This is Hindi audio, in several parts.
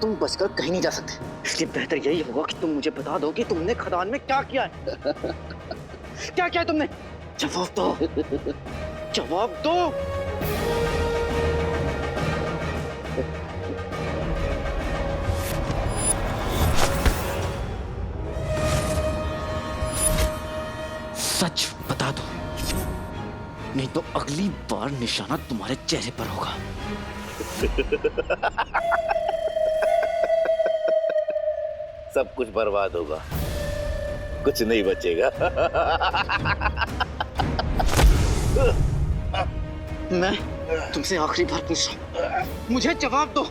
तुम बचकर कहीं नहीं जा सकते। इसलिए बेहतर यही होगा कि तुम मुझे बता दो कि तुमने खदान में क्या किया है। क्या किया तुमने? जवाब दो, जवाब दो। सच बता दो, नहीं तो अगली बार निशाना तुम्हारे चेहरे पर होगा। सब कुछ बर्बाद होगा, कुछ नहीं बचेगा। मैं तुमसे आखिरी बार पूछ रहा हूं, मुझे जवाब दो।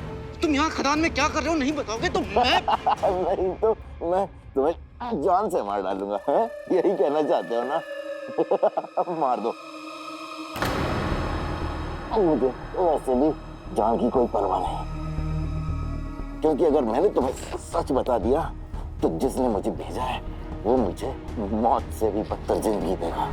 तुम यहाँ खदान में क्या कर रहे हो नहीं बताओगे तो मैं नहीं तो मैं तुम्हें जान से मार डालूंगा। है? यही कहना चाहते हो ना? मार दो। मुझे वैसे भी जान की कोई परवाह नहीं, क्योंकि अगर मैंने तुम्हें सच बता दिया तो जिसने मुझे भेजा है वो मुझे मौत से भी बदतर जिंदगी देगा।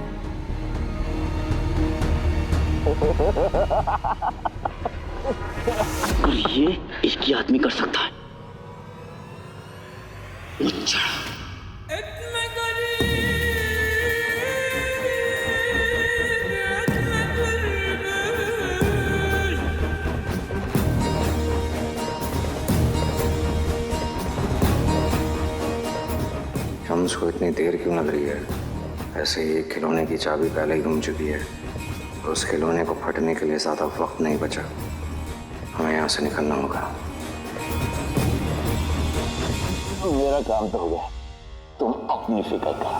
और ये एक ही आदमी कर सकता है। अच्छा। शम्स को इतनी देर क्यों लग रही है? ऐसे ही एक खिलौने की चाबी पहले ही गुम चुकी है, और उस खिलौने को फटने के लिए ज्यादा वक्त नहीं बचा। हमें यहाँ से निकलना होगा। मेरा काम तो हो गया, तुम अपनी फिक्र करो।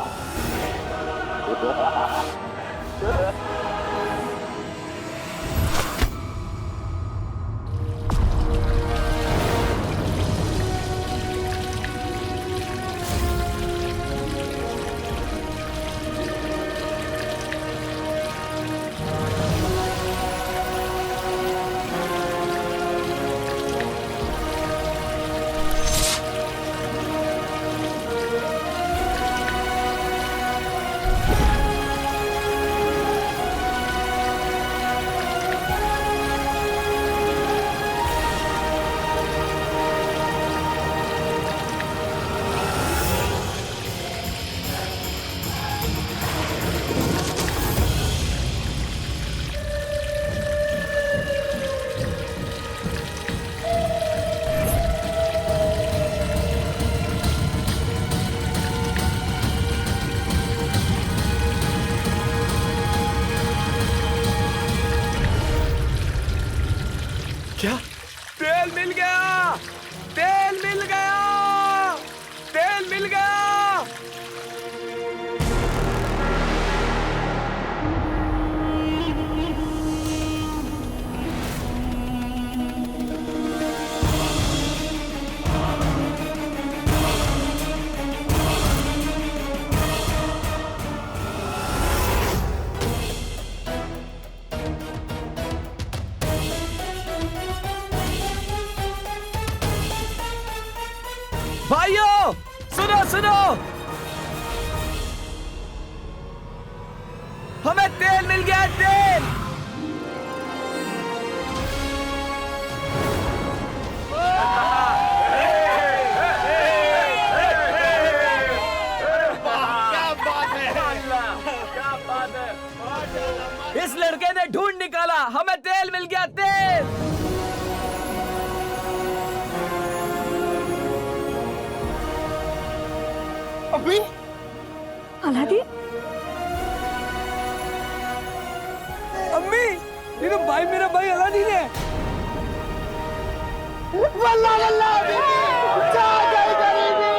क्या? तेल मिल गया! तेल मिल गया! तेल मिल गया! भाइयों, सुनो सुनो, हमें तेल मिल गया है, तेल। क्या बात है, क्या बात है। इस लड़के ने ढूंढ निकाला, हमें तेल मिल गया, तेल। अभी अलादीन, अम्मी, ये तो भाई, मेरा भाई अलादीन है। वल्ला वल्ला जा गई गरीबी।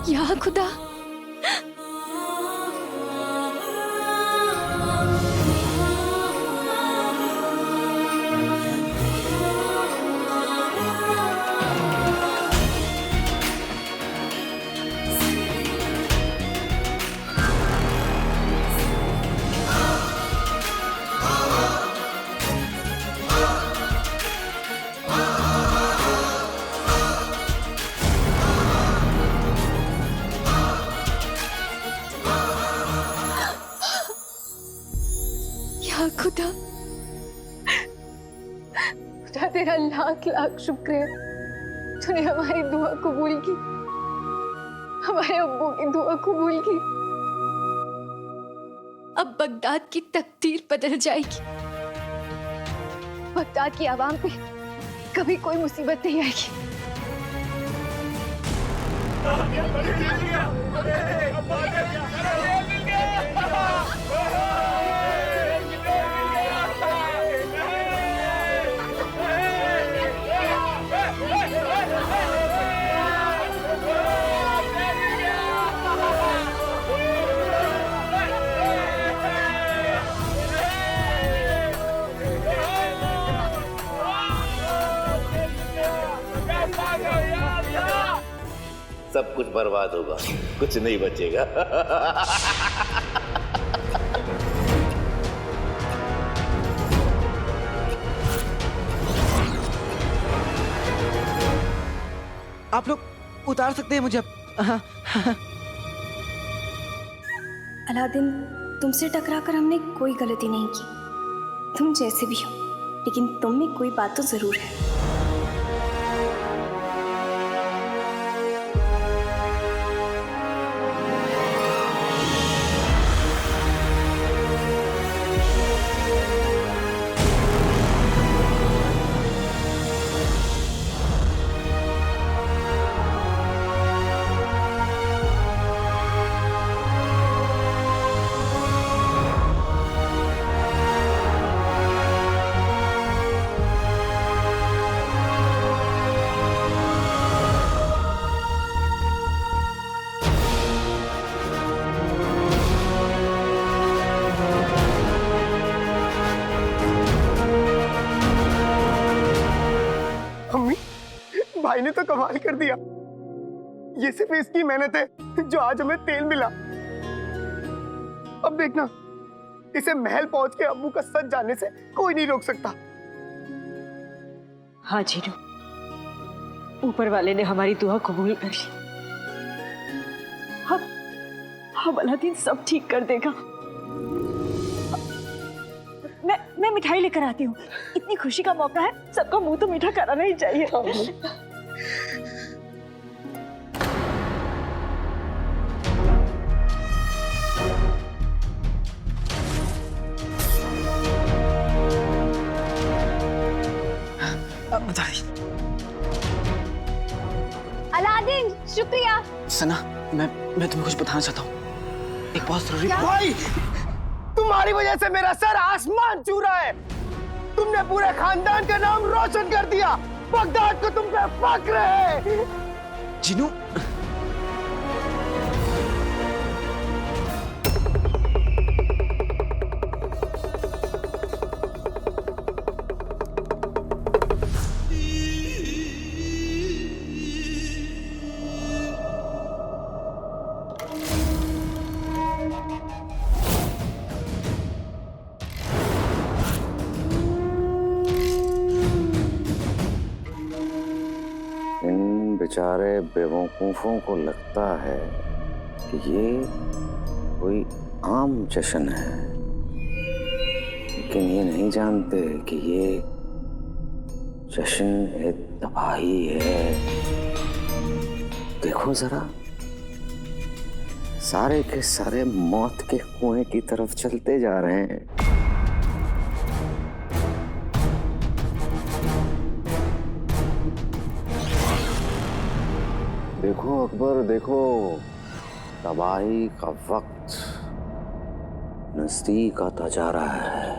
या खुदा, या खुदा, खुदा तेरा लाख लाख शुक्र है, तूने हमारी दुआ कबूल की, हमारे अब्बू की दुआ कबूल की। अब बगदाद की तकदीर बदल जाएगी, बगदाद की आवाम पे कभी कोई मुसीबत नहीं आएगी। सब कुछ बर्बाद होगा, कुछ नहीं बचेगा। आप लोग उतार सकते हैं मुझे अब। अलादीन, तुमसे टकराकर हमने कोई गलती नहीं की। तुम जैसे भी हो, लेकिन तुम में कोई बात तो जरूर है। भाई ने तो कमाल कर दिया। ये सिर्फ इसकी मेहनत है जो आज हमें तेल मिला। अब देखना, इसे महल पहुंच के अब्बू का सच जानने से कोई नहीं रोक सकता। हाँ जीनू, ऊपर वाले ने हमारी दुआ कबूल कर ली। हम अलादीन सब ठीक कर देगा। मैं मिठाई लेकर आती हूँ। इतनी खुशी का मौका है, सबका मुंह तो मीठा कराना ही चाहिए। अलादीन, शुक्रिया। सना, मैं तुम्हें कुछ बताना चाहता हूँ, एक बहुत जरूरी। भाई, तुम्हारी वजह से मेरा सर आसमान छू रहा है। तुमने पूरे खानदान का नाम रोशन कर दिया। बगदाद को तुम पे फक्र है। जीनू, बेचारे बेवकूफों को लगता है कि ये कोई आम जश्न है, लेकिन ये नहीं जानते कि ये जश्न एक तबाही है। देखो जरा, सारे के सारे मौत के कुएं की तरफ चलते जा रहे हैं। देखो अकबर, देखो, तबाही का वक्त नजदीक आता जा रहा है।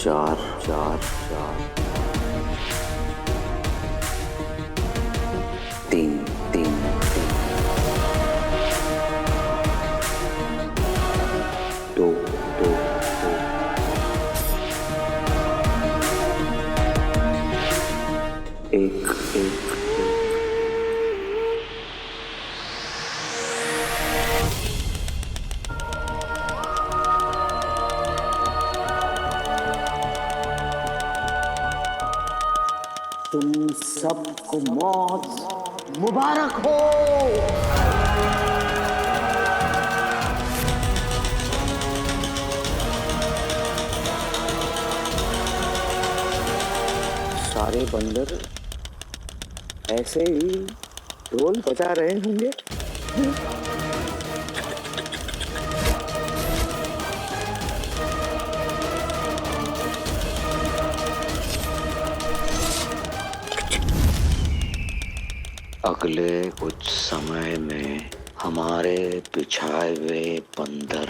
4 4 3 3 2 2 1 1 तुम सबको मौत मुबारक हो। सारे बंदर ऐसे ही ढोल बजा रहे होंगे। अगले कुछ समय में हमारे बिछाए हुए बंदर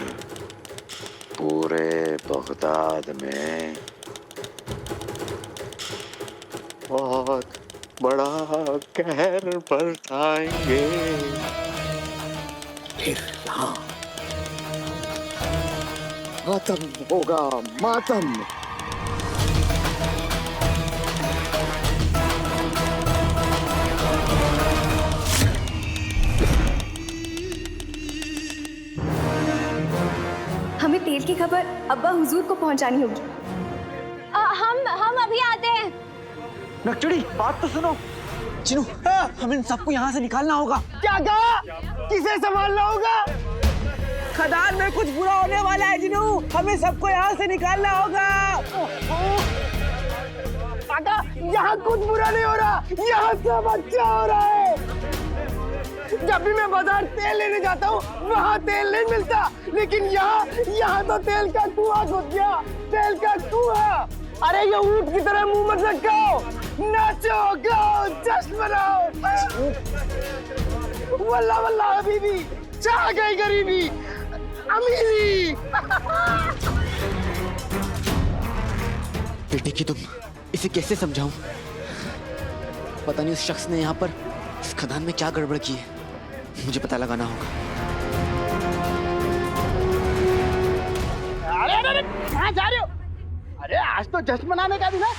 पूरे बगदाद में बहुत बड़ा कहर बरसाएंगे। फिर यहाँ मातम होगा, मातम। हमें तेल की खबर अब्बा हुजूर को पहुंचानी होगी। हम अभी आते हैं। नकचड़ी, बात तो सुनो। चिनू, हमें इन सबको यहाँ से निकालना होगा। क्या कहा? किसे संभालना होगा? खदान में कुछ बुरा होने वाला है जिनू, हमें सबको यहाँ से निकालना होगा। काका, यहाँ कुछ बुरा नहीं हो रहा, यहाँ सब अच्छा हो रहा है। जब भी मैं बाजार तेल लेने जाता हूँ वहाँ तेल नहीं मिलता, लेकिन यहाँ तो तेल का कुआं घुस गया, तेल का कुआं। अरे ये ऊंट की तरह मुंह मत रखो, नाचो, गाओ, जश्न मनाओ। वल्ला वल्ला हबीबी, छा गई गरीबी, अमीरी। बेटे की तुम इसे कैसे समझाऊं? पता नहीं उस शख्स ने यहाँ पर इस खदान में क्या गड़बड़ की है, मुझे पता लगाना होगा। अरे कहाँ जा रहे हो? अरे आज तो जश्न मनाने का दिन है,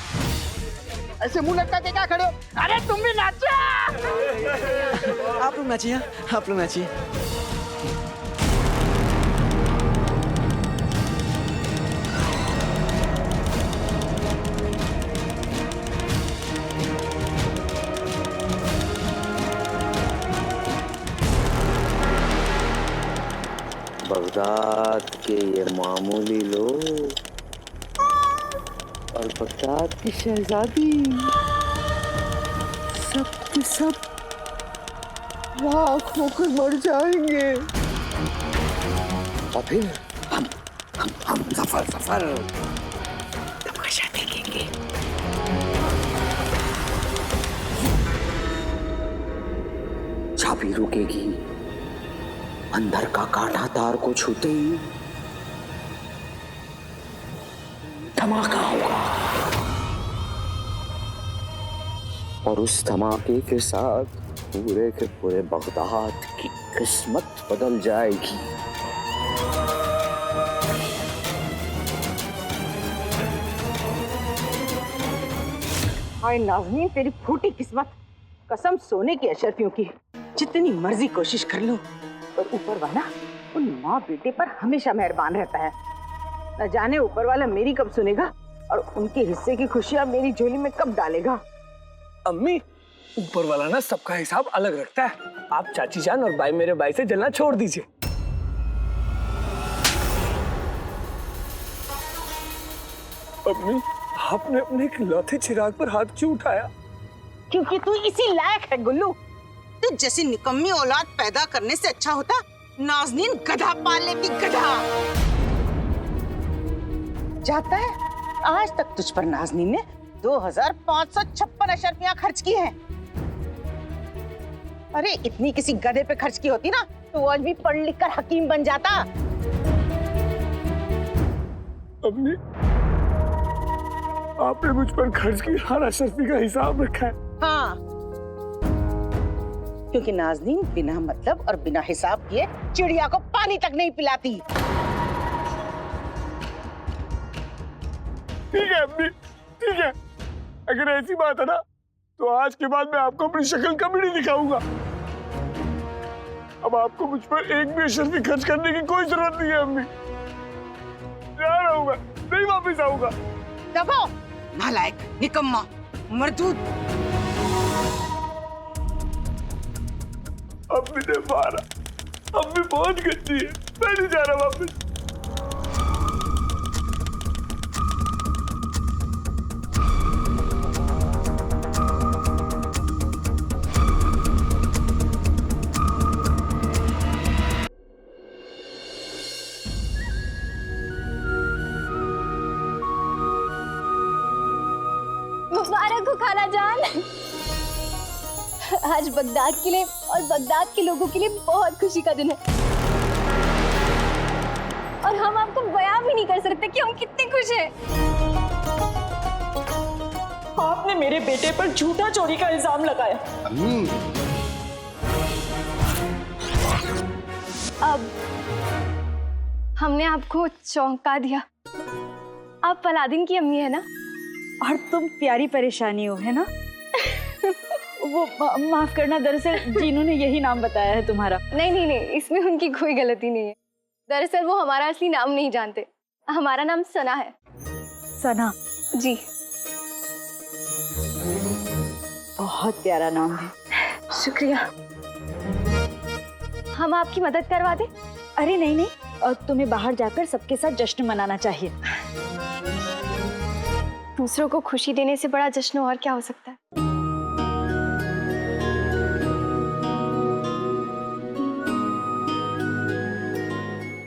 ऐसे मुंह लटका के क्या खड़े हो? अरे तुम भी नाचो। आप लोग नाचिए, आप लोग नाचिए। बगदाद के ये मामूली लोग और बगदाद की शहजादी सब के सब राख होकर मर जाएंगे, और फिर हम सफर तमाशा देखेंगे। चाबी रुकेगी, अंदर का कांटा तार को छूते ही धमाका होगा, और उस धमाके के साथ पूरे के पूरे बगदाद की किस्मत बदल जाएगी। हाय नाज़नीन, तेरी फूटी किस्मत, कसम सोने की अशरफियों की। जितनी मर्जी कोशिश कर लो, पर ऊपर वाला उन माँ बेटे पर हमेशा मेहरबान रहता है। न जाने ऊपर वाला मेरी कब सुनेगा और उनके हिस्से की खुशियां मेरी झोली में कब डालेगा। अम्मी, ऊपर वाला ना सबका हिसाब अलग रखता है। आप चाची जान और भाई मेरे भाई से जलना छोड़ दीजिए। अम्मी, आपने अपने इकलौते चिराग पर हाथ क्यों उठाया? क्योंकि तू इसी लायक है गुल्लू। तू जैसी निकम्मी औलाद पैदा करने से अच्छा होता नाज़नीन गधा पाल लेती, गधा। जाता है, आज तक तुझ पर नाज़नीन ने 2556 अशरफियां खर्च की हैं। अरे इतनी किसी गधे पे खर्च की होती ना तो आज भी पढ़ लिख कर हकीम बन जाता। अम्मी, आपने मुझ पर खर्च की हर अशर्फी का हिसाब रखा है। हाँ, क्योंकि नाज़नीन बिना मतलब और बिना हिसाब किए चिड़िया को पानी तक नहीं पिलाती। ठीक है अम्मी, ठीक है। अगर ऐसी बात है ना तो आज के बाद मैं आपको अपनी शक्ल कभी नहीं दिखाऊंगा। अब आपको मुझ पर एक भी अशर्फी खर्च करने की कोई जरूरत नहीं है अम्मी। जा रहा हूं मैं, नहीं वापस आऊंगा। दबो, नालायक, निकम्मा, मरदूद। अम्मी ने मारा, अम्मी बहुत गंदी है, मैं नहीं जा रहा वापस। मुबारक हो खाला जान। आज बगदाद के लिए और बगदाद के लोगों के लिए बहुत खुशी का दिन है और हम आपको बयां भी नहीं कर सकते कि हम कितने खुश हैं। आपने मेरे बेटे पर झूठा चोरी का इल्जाम लगाया। अब हमने आपको चौंका दिया। आप अलादीन की अम्मी है ना? और तुम प्यारी परेशानी हो, है ना? वो माफ करना, दरअसल जीनू ने यही नाम बताया है तुम्हारा। नहीं नहीं नहीं, इसमें उनकी कोई गलती नहीं है। दरअसल वो हमारा असली नाम नहीं जानते। हमारा नाम सना है। सना? जी। बहुत प्यारा नाम है। शुक्रिया। हम आपकी मदद करवा दें? अरे नहीं नहीं, और तुम्हें बाहर जाकर सबके साथ जश्न मनाना चाहिए। दूसरों को खुशी देने से बड़ा जश्न और क्या हो सकता है?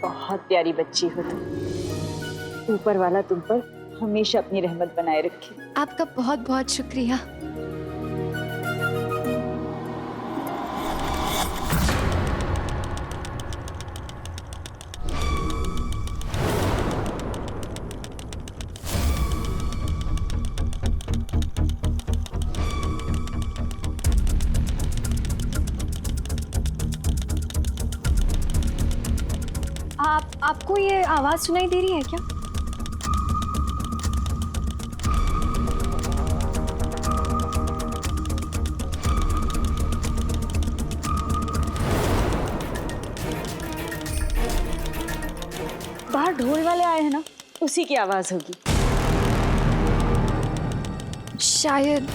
बहुत प्यारी बच्ची हो तुम। ऊपर वाला तुम पर हमेशा अपनी रहमत बनाए रखे। आपका बहुत बहुत शुक्रिया। आपको ये आवाज सुनाई दे रही है क्या? बाहर ढोल वाले आए हैं ना, उसी की आवाज होगी शायद।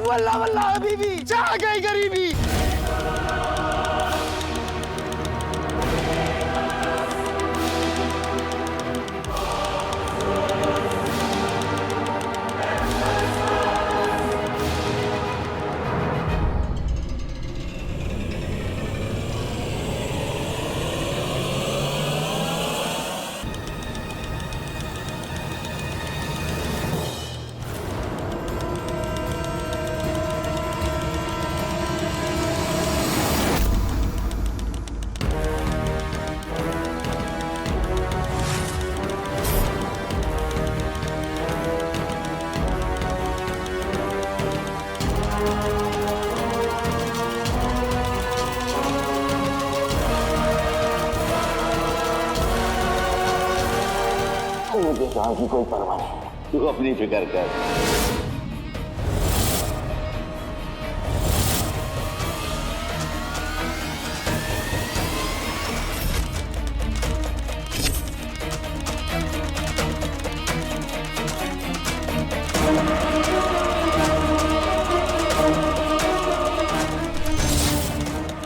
वल्ला वल्ला हबीबी, जा गई गरीबी। मुझे जान की कोई परवाह नहीं, तू अपनी फिक्र कर।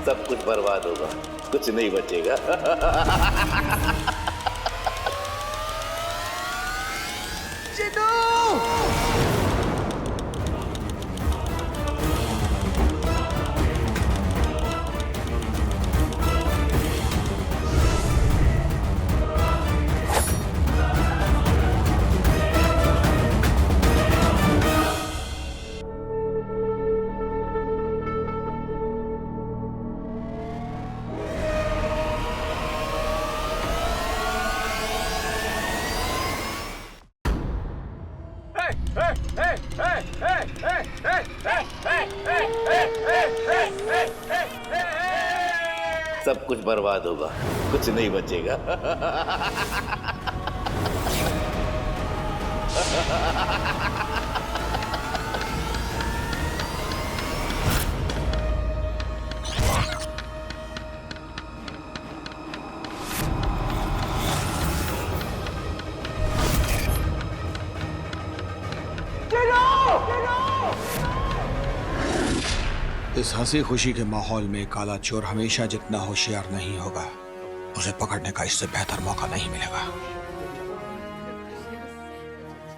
सब कुछ बर्बाद होगा, कुछ नहीं बचेगा। सब कुछ बर्बाद होगा, कुछ नहीं बचेगा। इस हंसी खुशी के माहौल में काला चोर हमेशा जितना होशियार नहीं होगा, उसे पकड़ने का इससे बेहतर मौका नहीं मिलेगा।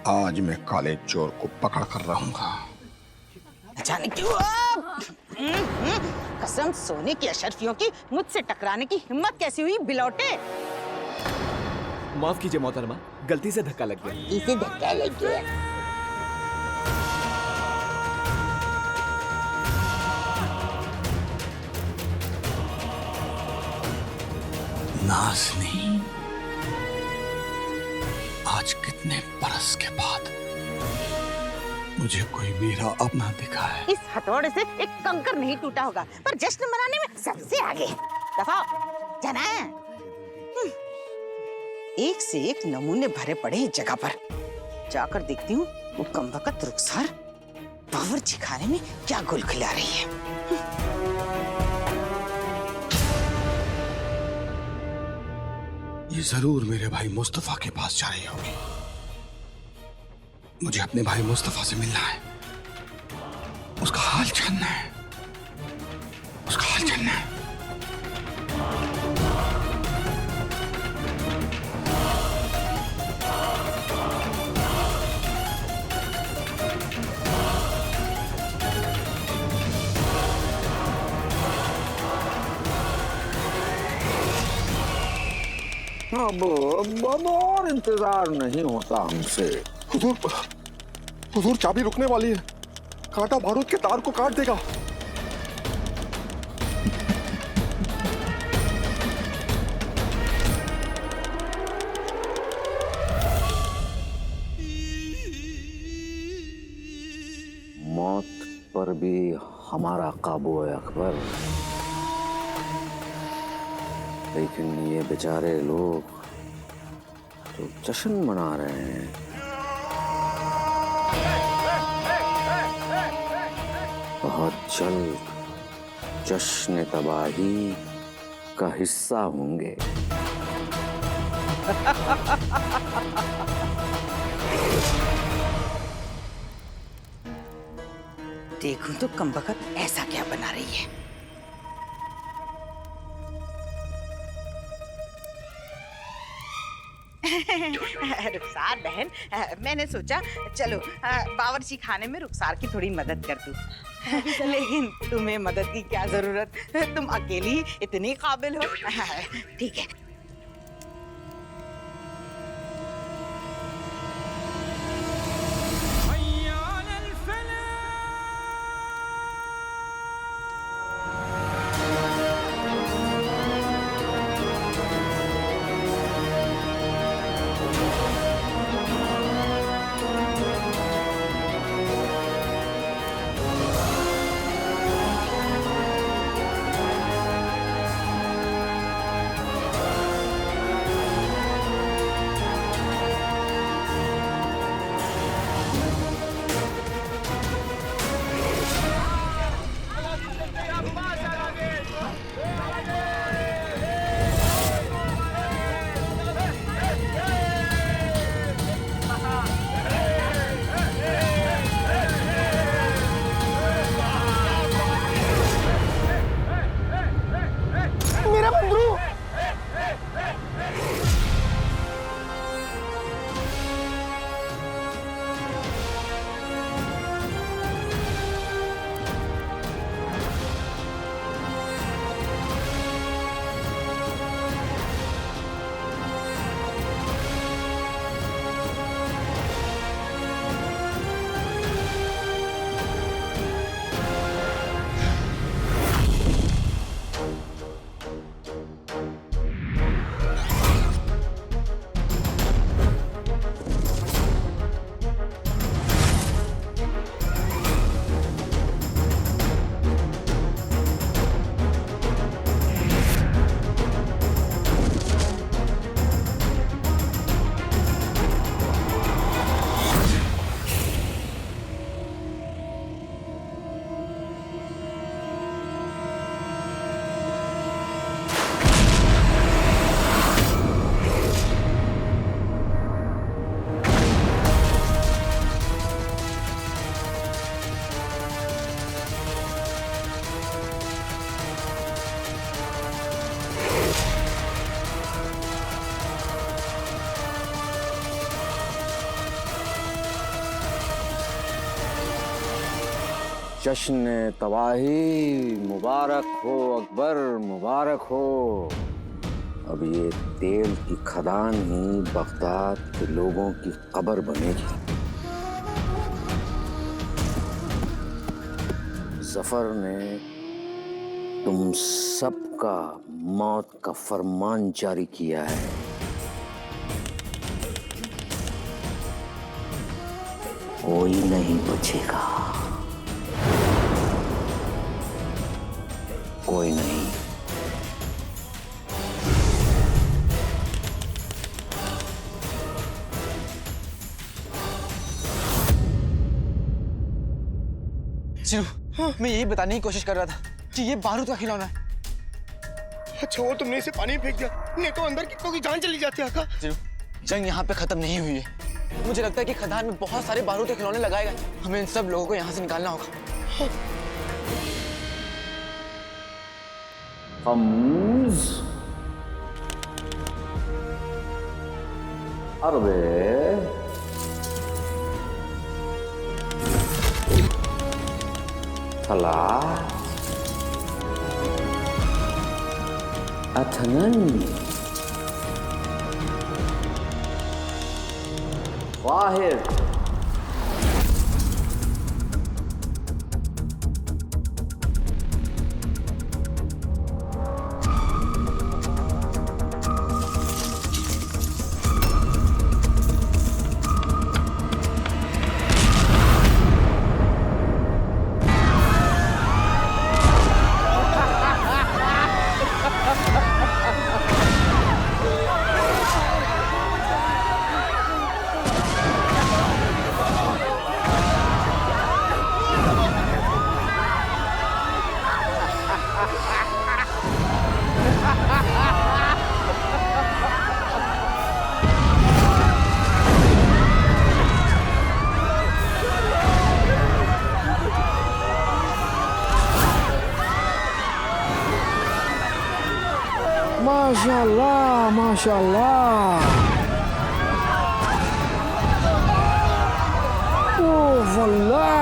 आज मैं काले चोर को पकड़ कर रहूंगा। जाने क्यों कसम सोने की अशरफियों की मुझसे टकराने की हिम्मत कैसी हुई बिलौटे? माफ कीजिए मोहतरमा, गलती से धक्का लग गया। इसे धक्का लग गया। नाज़नीन, आज कितने बरस के बाद मुझे कोई मेरा अपना दिखा है। इस हथौड़े से एक कंकर नहीं टूटा होगा, पर जश्न मनाने में सबसे आगे। दफा जाना है। एक से एक नमूने भरे पड़े इस जगह पर। जाकर देखती हूँ वो कमबख्त रुखसार बावर्ची खाने में क्या गुल खिला रही है। ये जरूर मेरे भाई मुस्तफा के पास जा रही होगी। मुझे अपने भाई मुस्तफा से मिलना है, उसका हाल जानना है, उसका हाल जानना है। अब और इंतजार नहीं होता हमसे। हुजूर चाबी रुकने वाली है, कांटा बारूद के तार को काट देगा। मौत पर भी हमारा काबू है अकबर, लेकिन ये बेचारे लोग तो जश्न मना रहे हैं। बहुत जल्द जश्न तबाही का हिस्सा होंगे। देखूं तो कमबख्त ऐसा क्या बना रही है। रुखसार बहन, मैंने सोचा चलो बावर्ची खाने में रुखसार की थोड़ी मदद कर दूं। लेकिन तुम्हें मदद की क्या जरूरत, तुम अकेली इतनी काबिल हो। ठीक है। जश्न तबाही मुबारक हो अकबर, मुबारक हो। अब ये तेल की खदान ही बगदाद के लोगों की कब्र बनेगी। जफर ने तुम सबका मौत का फरमान जारी किया है। कोई नहीं बचेगा, कोई नहीं। चिनू, मैं यही बताने की कोशिश कर रहा था कि ये बारूद का खिलौना है। अच्छा वो तुमने इसे पानी में फेंक दिया, नहीं तो अंदर कितनों की जान चली जाती है आका। चिनू, जंग यहाँ पे खत्म नहीं हुई है। मुझे लगता है कि खदान में बहुत सारे बारूद के खिलौने लगाए गए। हमें इन सब लोगों को यहाँ से निकालना होगा। खम्स अरबे थलाथ अथनन वाहिद माशाअल्लाह, माशाअल्लाह। ओह वल्लाह।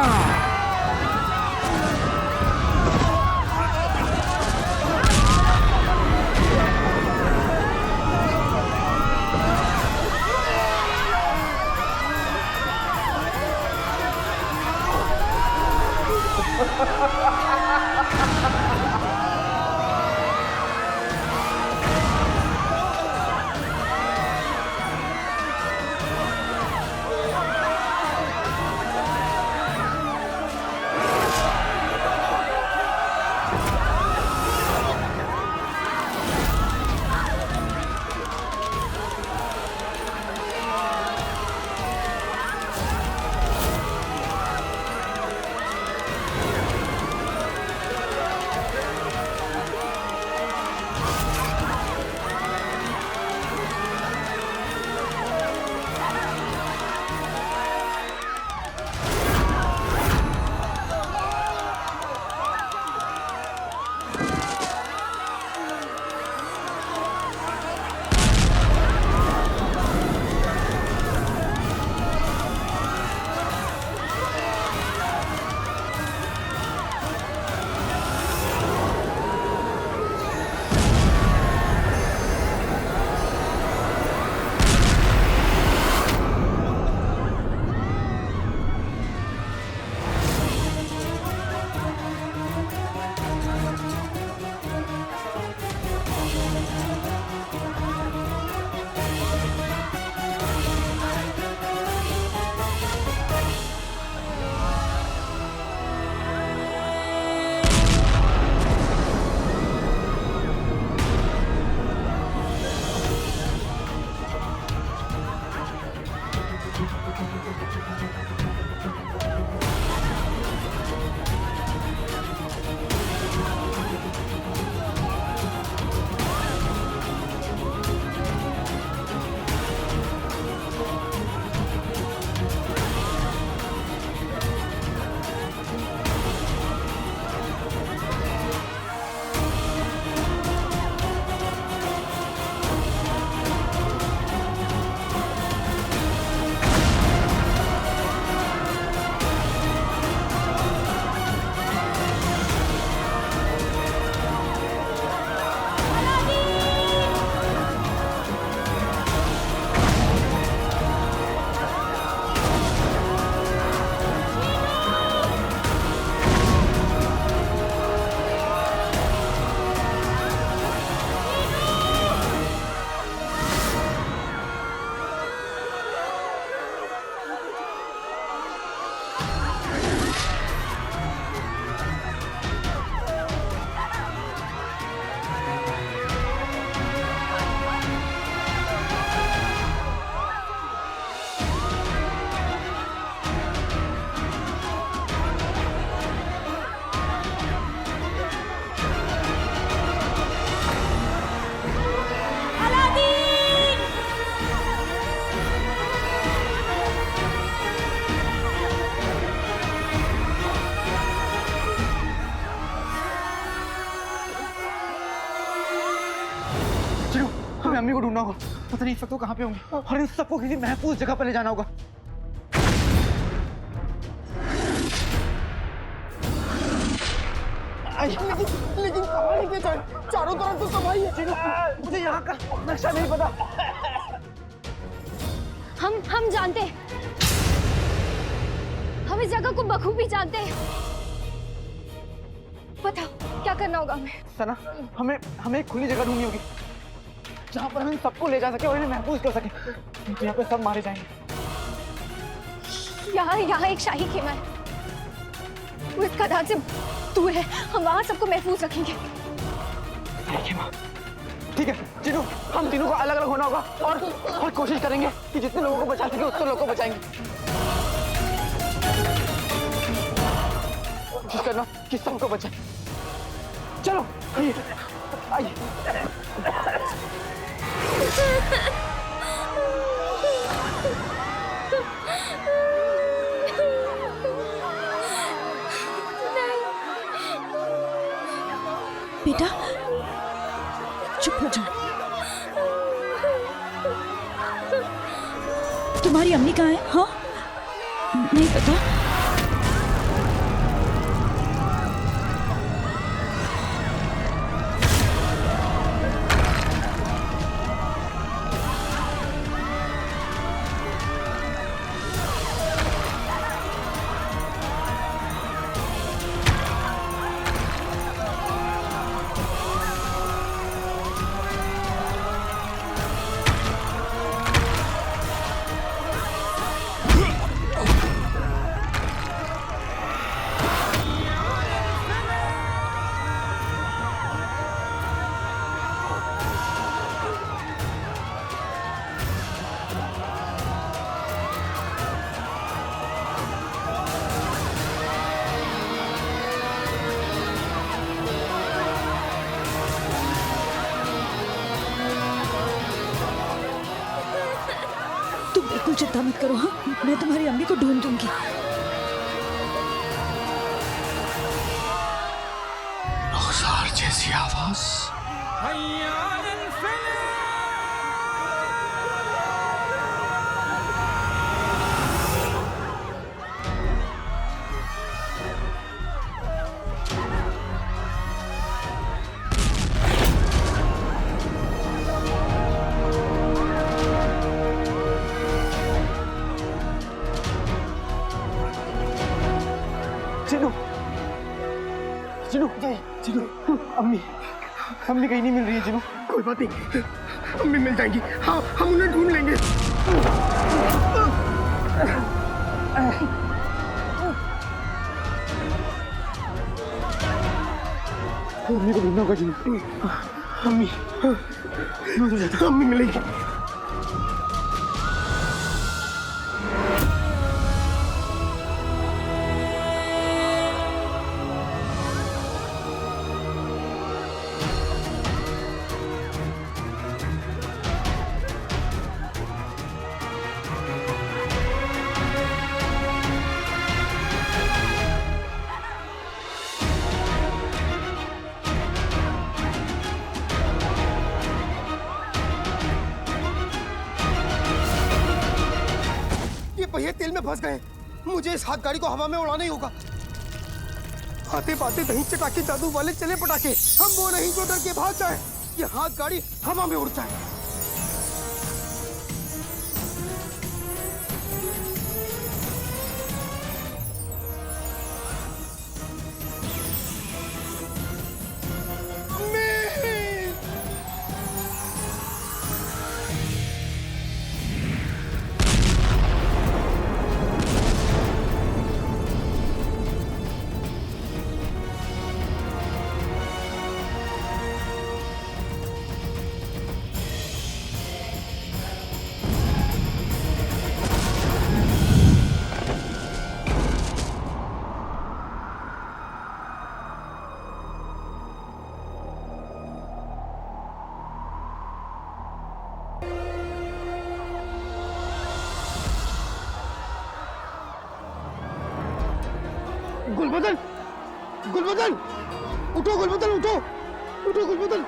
चलो हमें अम्मी को ढूंढना होगा। पता नहीं इस वक्त वो कहाँ पे होंगे और इन सबको किसी महफूज जगह पर ले जाना होगा। लेकिन कहाँ लेके जाए? चारों तरफ तो तबाही है। मुझे यहाँ का नक्शा नहीं पता। हम जानते हैं, हम इस जगह को बखूबी जानते हैं। बताओ क्या करना होगा हमें? सना, हमें एक खुली जगह ढूंढनी होगी जहाँ पर हम इन सबको ले जा सके और इन्हें महफूज कर सके। यहाँ पे सब मारे जाएंगे। यहाँ एक शाही खेमा है, वो इस खदान से दूर है। हम वहाँ सबको महफूज रखेंगे। ठीक है चिनू, हम तीनों को अलग अलग होना होगा और कोशिश करेंगे कि जितने लोगों को बचा सके उतने लोगों को बचाएंगे। कोशिश करना कि सबको बचाए। चलो आइए। बेटा चुप हो जाओ। तुम्हारी अम्मी कहाँ है? हाँ नहीं पता। बिल्कुल चिंता मत करो। हाँ मैं तुम्हारी अम्मी को ढूंढ दूंगी। औजार जैसी आवाज। चिनू, अम्मी कहीं नहीं मिल रही है। चिनू कोई बात नहीं, अम्मी मिल जाएंगी। हाँ हम उन्हें ढूंढ लेंगे। अम्मी को ढूंढना होगा। चिनू अम्मी मिलेगी। पहिए तेल में फंस गए। मुझे इस हाथ गाड़ी को हवा में उड़ाना ही होगा। आते पाते दही चटाके जादू वाले चले पटाके। हम वो नहीं जो डर के भाग जाए, ये हाथ गाड़ी हवा में उड़ जाए। गुलबदन, गुलबदन, उठो गुलबदन, उठो, उठो गुलबदन।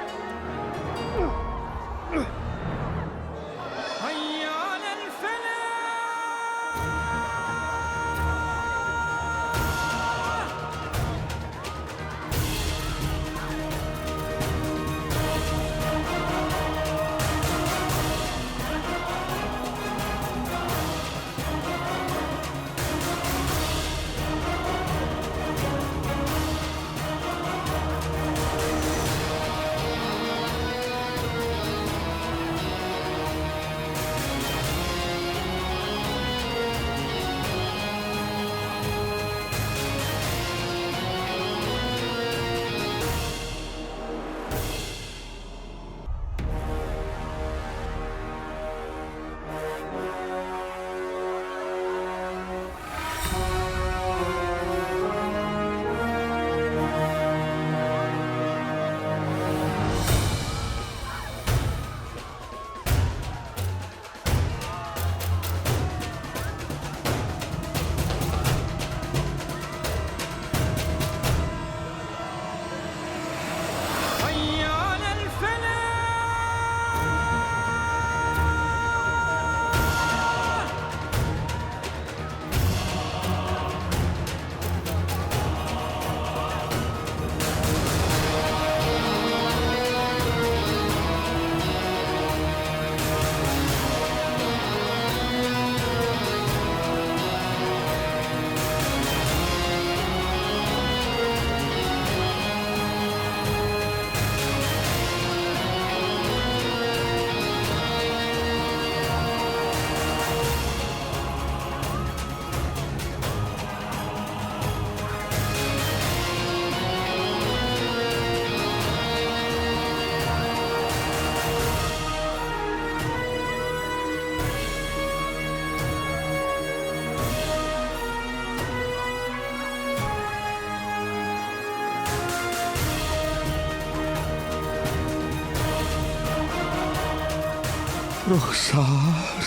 रुखसार